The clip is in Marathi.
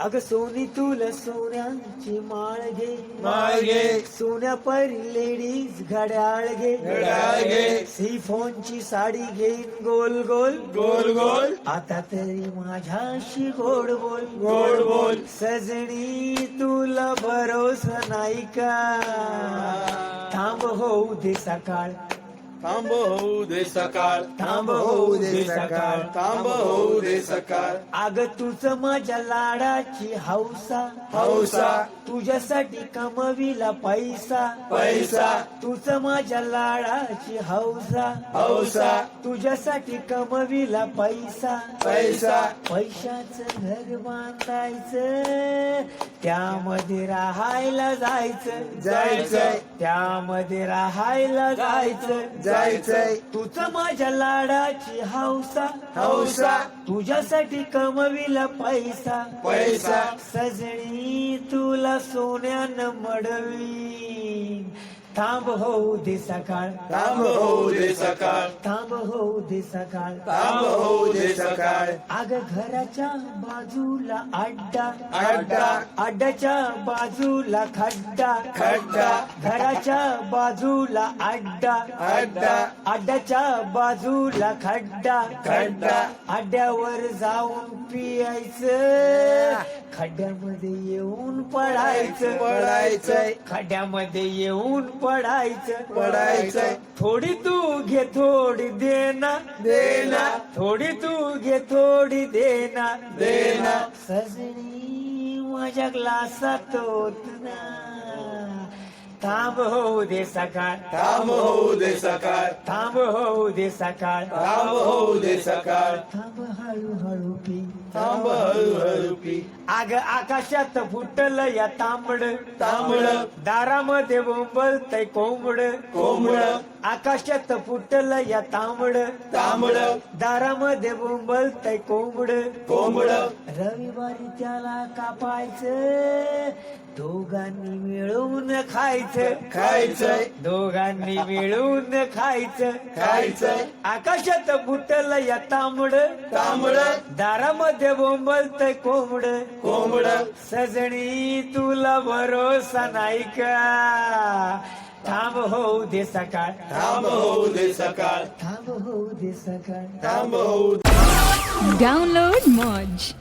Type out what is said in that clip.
अग सोनी तुला सोन्याची माळ घे, माळ घे. सोन्या परी लेडीज घड्याळ घे, घड्याळ घे. सिफॉनची साडी घेईन गोल गोल गोल गोल. आता तरी माझ्याशी गोड बोल, गोड बोल. सजणी तुला भरोसा नाही का, थांब होऊ दे सकाळ, थांब होऊ दे सकाळ. थांब होऊ दे सकाळ. थांब होऊ दे सकाळ. अग तुझ माझ्या लाडाची हौसा, हौसा. तुझ्यासाठी कमविला पैसा, पैसा. तुझ माझ्या लाडाची हौसा, हौसा. तुझ्यासाठी कमविला पैसा, पैसा. पैशाचं घर बांधायचं, त्यामध्ये राहायला जायचं, जायचंय. त्यामध्ये राहायला जायचं, जायचंय. तुझं माझ्या लाडाची हौसा, हौसा. तुझ्यासाठी कमविला पैसा, पैसा. सजणी तुला सोन्यानं मडवी, थांब होऊ दे सकाळ, थांब होऊ दे सकाळ. थांब होऊ दे सकाळ. थांब होऊ दे सकाळ. अग घराच्या बाजूला अड्डा, अड्डा. अड्ड्याच्या बाजूला खड्डा, खड्डा. घराच्या बाजूला अड्डा, अड्डा. अड्ड्याच्या बाजूला खड्डा, खड्डा. अड्ड्यावर जाऊन पियायचं, खड्ड्यामध्ये येऊन पडायचं, पडायचंय. खड्ड्यामध्ये येऊन पडायचं, पडायचंय. थोडी तू घे थोडी देना, देना. थोडी तू घे थोडी देना, देना. सजणी माझ्या ग्लासात होत ना, थांब होऊ दे सकाळ, थांब होऊ दे सकाळ. थांब होऊ दे सकाळ, थांब होऊ दे सकाळ. थांब हळूहळू पी, थांब हळूहळू पी. अग आकाशात फुटलं या तांबड, तांबड. दारामध्ये बोंबलतय कोंबड, कोंबड. आकाशात फुटलं या तांबड, तांबड. दारामध्ये बोंबलतय कोंबड, कोंबड. रविवारी त्याला कापायचं, दोघांनी मिळून खायचं, खायचंय. दोघांनी मिळून खायचं, खायचंय. आकाशात फुटलं या तांबड, तांबड. दारामध्ये बोंबलतय कोंबड, कोंबड. सजणी तुला भरोसा नाही का, थांब होऊ दे सकाळ, थांब होऊ दे सकाळ. थांब होऊ दे सकाळ. थांब होऊ. Download Moj.